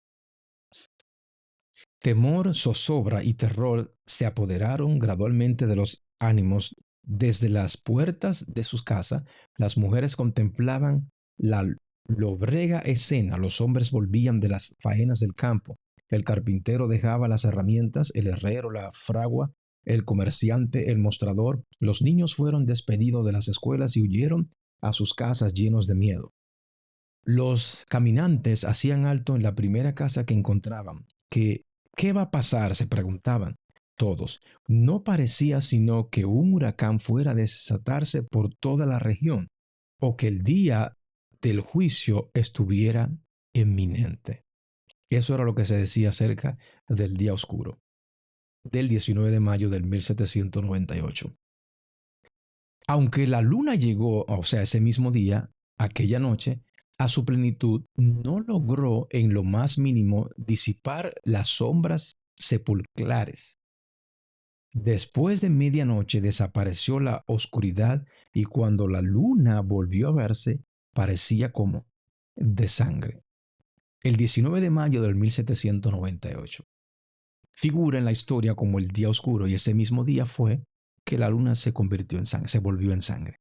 Temor, zozobra y terror se apoderaron gradualmente de los ánimos. Desde las puertas de sus casas, las mujeres contemplaban la lobrega escena. Los hombres volvían de las faenas del campo. El carpintero dejaba las herramientas, el herrero la fragua, el comerciante el mostrador. Los niños fueron despedidos de las escuelas y huyeron a sus casas llenos de miedo. Los caminantes hacían alto en la primera casa que encontraban. ¿Qué va a pasar?, se preguntaban todos. No parecía sino que un huracán fuera a desatarse por toda la región, o que el día del juicio estuviera inminente. Eso era lo que se decía acerca del día oscuro, del 19 de mayo del 1798. Aunque la luna llegó, o sea, ese mismo día, aquella noche, a su plenitud, no logró en lo más mínimo disipar las sombras sepulcrales. Después de medianoche desapareció la oscuridad y cuando la luna volvió a verse, parecía como de sangre. El 19 de mayo del 1798 figura en la historia como el día oscuro y ese mismo día fue que la luna se convirtió en sangre, se volvió en sangre.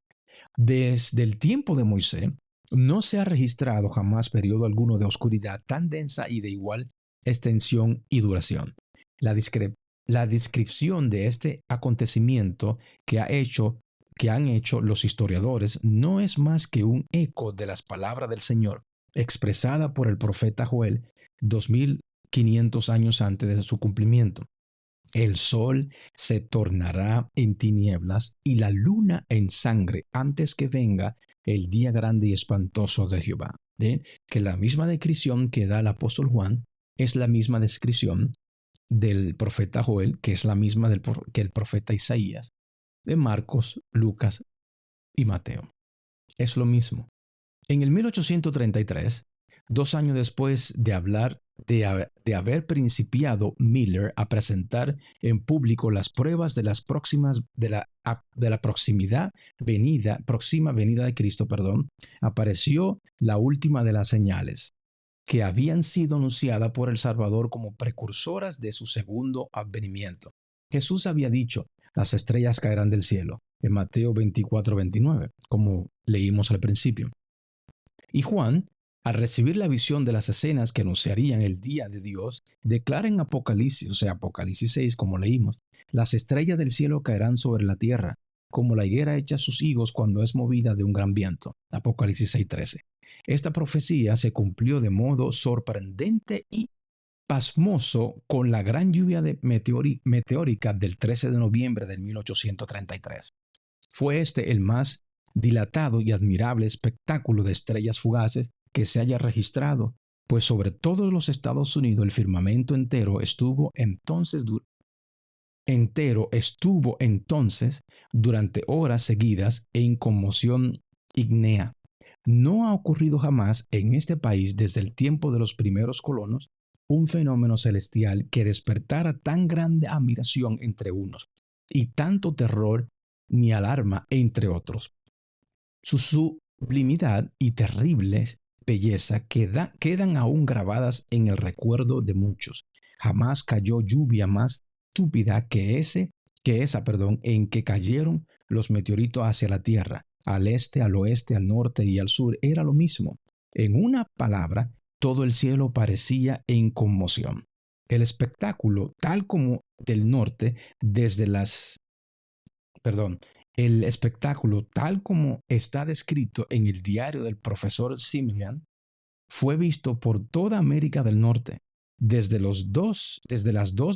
Desde el tiempo de Moisés, no se ha registrado jamás periodo alguno de oscuridad tan densa y de igual extensión y duración. La descripción de este acontecimiento que han hecho los historiadores no es más que un eco de las palabras del Señor expresada por el profeta Joel 2500 años antes de su cumplimiento. El sol se tornará en tinieblas y la luna en sangre antes que venga el día grande y espantoso de Jehová. ¿Ven? Que la misma descripción que da el apóstol Juan es la misma descripción del profeta Joel, que es la misma que el profeta Isaías, de Marcos, Lucas y Mateo. Es lo mismo. En el 1833 2 años después de haber principiado Miller a presentar en público las pruebas de las próximas de la próxima venida de Cristo, perdón, apareció la última de las señales que habían sido anunciadas por el Salvador como precursoras de su segundo advenimiento. Jesús había dicho, las estrellas caerán del cielo, en Mateo 24-29, como leímos al principio. Y Juan, al recibir la visión de las escenas que anunciarían el día de Dios, declara en Apocalipsis, o sea, Apocalipsis 6, como leímos, las estrellas del cielo caerán sobre la tierra, como la higuera echa sus higos cuando es movida de un gran viento. Apocalipsis 6:13. Esta profecía se cumplió de modo sorprendente y pasmoso con la gran lluvia meteórica del 13 de noviembre de 1833. Fue este el más dilatado y admirable espectáculo de estrellas fugaces que se haya registrado, pues sobre todos los Estados Unidos el firmamento estuvo entonces durante horas seguidas en conmoción ígnea. No ha ocurrido jamás en este país desde el tiempo de los primeros colonos un fenómeno celestial que despertara tan grande admiración entre unos y tanto terror ni alarma entre otros. Su sublimidad y terrible belleza quedan aún grabadas en el recuerdo de muchos. Jamás cayó lluvia más túpida que esa, en que cayeron los meteoritos hacia la Tierra, al este, al oeste, al norte y al sur. Era lo mismo. En una palabra, todo el cielo parecía en conmoción. El espectáculo, tal como del norte, desde las perdón, el espectáculo, tal como está descrito en el diario del profesor Simian, fue visto por toda América del Norte, desde las 2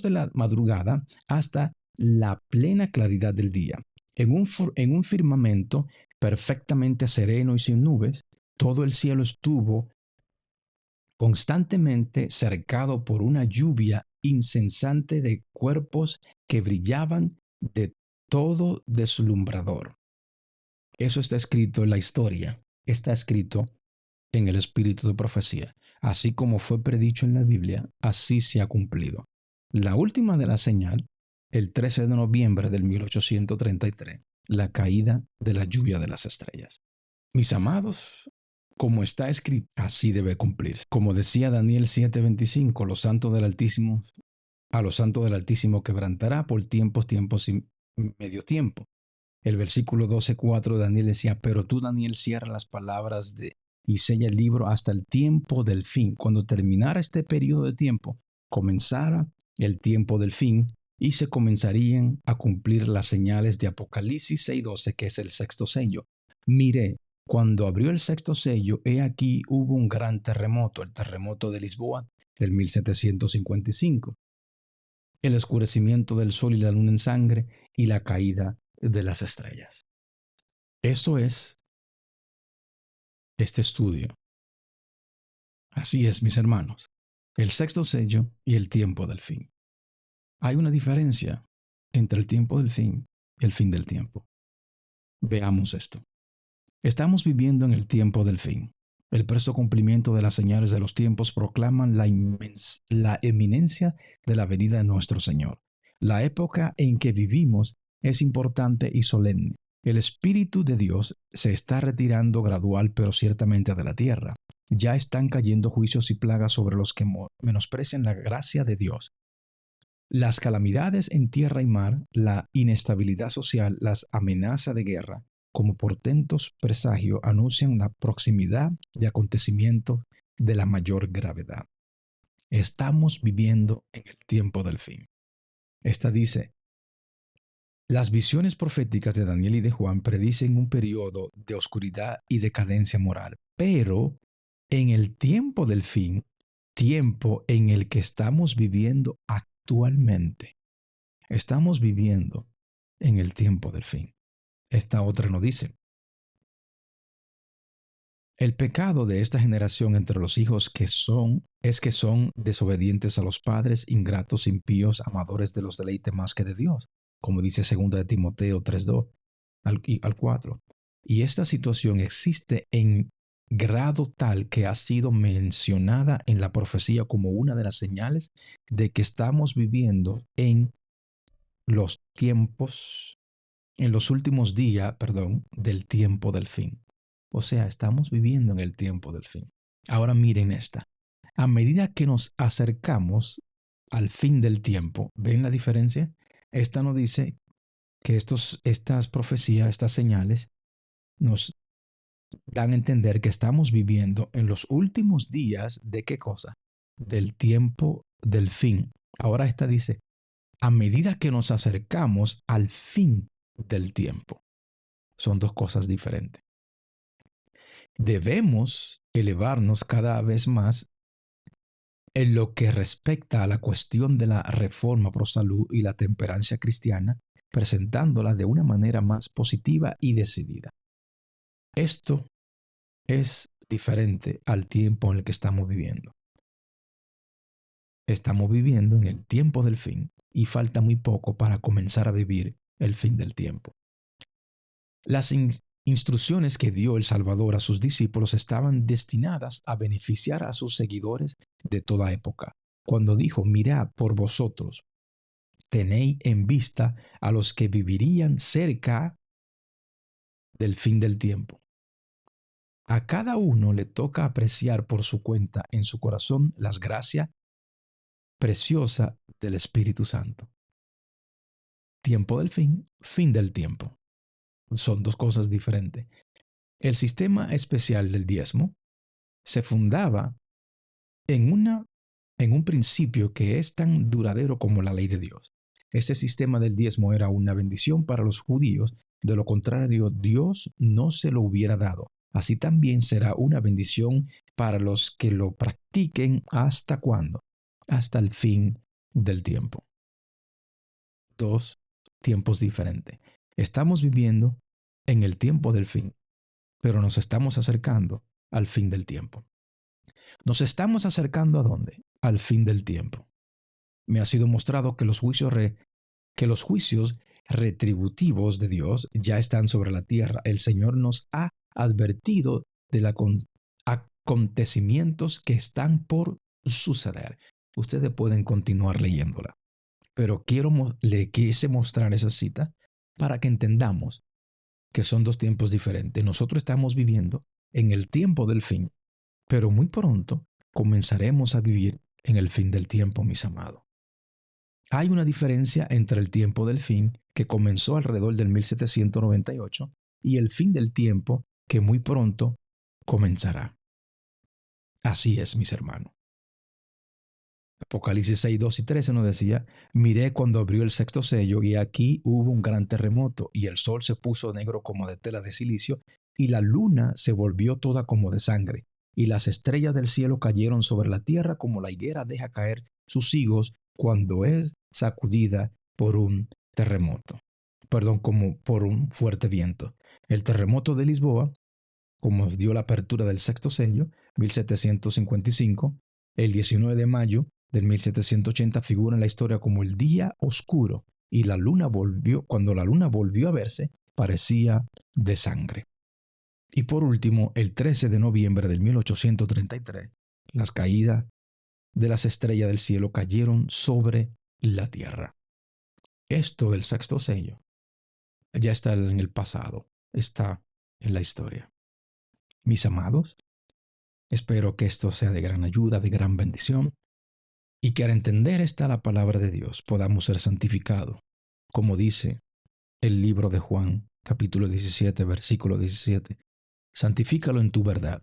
de la madrugada hasta la plena claridad del día. En un firmamento perfectamente sereno y sin nubes, todo el cielo estuvo constantemente cercado por una lluvia incesante de cuerpos que brillaban de todo deslumbrador. Eso está escrito en la historia, está escrito en el espíritu de profecía. Así como fue predicho en la Biblia, así se ha cumplido. La última de la señal, el 13 de noviembre del 1833, la caída de la lluvia de las estrellas. Mis amados, como está escrito, así debe cumplirse. Como decía Daniel 7:25, a los santos del Altísimo quebrantará por tiempos y medio tiempo. El versículo 12:4 de Daniel decía, pero tú, Daniel, cierra las palabras y sella el libro hasta el tiempo del fin. Cuando terminara este periodo de tiempo, comenzara el tiempo del fin y se comenzarían a cumplir las señales de Apocalipsis 6:12, que es el sexto sello. Miré, cuando abrió el sexto sello, he aquí hubo un gran terremoto, el terremoto de Lisboa del 1755, el oscurecimiento del sol y la luna en sangre y la caída de las estrellas. Eso es este estudio. Así es, mis hermanos. El sexto sello y el tiempo del fin. Hay una diferencia entre el tiempo del fin y el fin del tiempo. Veamos esto. Estamos viviendo en el tiempo del fin. El presto cumplimiento de las señales de los tiempos proclaman la eminencia de la venida de nuestro Señor. La época en que vivimos es importante y solemne. El Espíritu de Dios se está retirando gradual pero ciertamente de la tierra. Ya están cayendo juicios y plagas sobre los que menosprecian la gracia de Dios. Las calamidades en tierra y mar, la inestabilidad social, las amenazas de guerra, como portentos presagios, anuncian la proximidad de acontecimientos de la mayor gravedad. Estamos viviendo en el tiempo del fin. Esta dice, las visiones proféticas de Daniel y de Juan predicen un periodo de oscuridad y decadencia moral, pero en el tiempo del fin, tiempo en el que estamos viviendo actualmente, estamos viviendo en el tiempo del fin. Esta otra nos dice, el pecado de esta generación entre los hijos es que son desobedientes a los padres, ingratos, impíos, amadores de los deleites más que de Dios, como dice 2 de Timoteo 3:2 al 4. Y esta situación existe en grado tal que ha sido mencionada en la profecía como una de las señales de que estamos viviendo en los tiempos, en los últimos días, del tiempo del fin. O sea, estamos viviendo en el tiempo del fin. Ahora miren esta. A medida que nos acercamos al fin del tiempo, ¿ven la diferencia? Esta nos dice que estas profecías, estas señales, nos dan a entender que estamos viviendo en los últimos días de ¿qué cosa? Del tiempo del fin. Ahora esta dice, a medida que nos acercamos al fin del tiempo. Son dos cosas diferentes. Debemos elevarnos cada vez más en lo que respecta a la cuestión de la reforma pro salud y la temperancia cristiana, presentándola de una manera más positiva y decidida. Esto es diferente al tiempo en el que estamos viviendo. Estamos viviendo en el tiempo del fin y falta muy poco para comenzar a vivir el fin del tiempo. Las instrucciones que dio el Salvador a sus discípulos estaban destinadas a beneficiar a sus seguidores de toda época. Cuando dijo, mirad por vosotros, tenéis en vista a los que vivirían cerca del fin del tiempo. A cada uno le toca apreciar por su cuenta en su corazón las gracias preciosas del Espíritu Santo. Tiempo del fin, fin del tiempo. Son dos cosas diferentes. El sistema especial del diezmo se fundaba en un principio que es tan duradero como la ley de Dios. Este sistema del diezmo era una bendición para los judíos, de lo contrario, Dios no se lo hubiera dado. Así también será una bendición para los que lo practiquen ¿hasta cuándo? Hasta el fin del tiempo. Dos tiempos diferentes. Estamos viviendo en el tiempo del fin, pero nos estamos acercando al fin del tiempo. ¿Nos estamos acercando a dónde? Al fin del tiempo. Me ha sido mostrado que los juicios retributivos de Dios ya están sobre la tierra. El Señor nos ha advertido de los acontecimientos que están por suceder. Ustedes pueden continuar leyéndola, pero le quise mostrar esa cita para que entendamos que son dos tiempos diferentes. Nosotros estamos viviendo en el tiempo del fin, pero muy pronto comenzaremos a vivir en el fin del tiempo, mis amados. Hay una diferencia entre el tiempo del fin, que comenzó alrededor del 1798, y el fin del tiempo, que muy pronto comenzará. Así es, mis hermanos. Apocalipsis 6, 2 y 13 nos decía, miré cuando abrió el sexto sello y aquí hubo un gran terremoto y el sol se puso negro como de tela de silicio y la luna se volvió toda como de sangre y las estrellas del cielo cayeron sobre la tierra como la higuera deja caer sus higos cuando es sacudida por un terremoto. Como por un fuerte viento. El terremoto de Lisboa, como dio la apertura del sexto sello, 1755, el 19 de mayo del 1780 figura en la historia como el día oscuro y cuando la luna volvió a verse, parecía de sangre. Y por último, el 13 de noviembre del 1833, las caídas de las estrellas del cielo cayeron sobre la tierra. Esto del sexto sello ya está en el pasado, está en la historia. Mis amados, espero que esto sea de gran ayuda, de gran bendición, y que al entender esta la palabra de Dios podamos ser santificados, como dice el libro de Juan, capítulo 17, versículo 17. Santifícalo en tu verdad,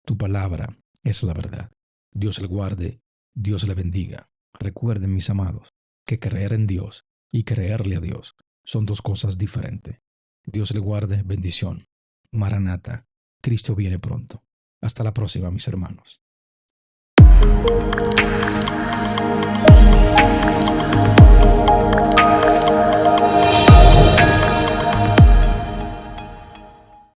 tu palabra es la verdad. Dios le guarde, Dios le bendiga. Recuerden, mis amados, que creer en Dios y creerle a Dios son dos cosas diferentes. Dios le guarde, bendición. Maranata, Cristo viene pronto. Hasta la próxima, mis hermanos.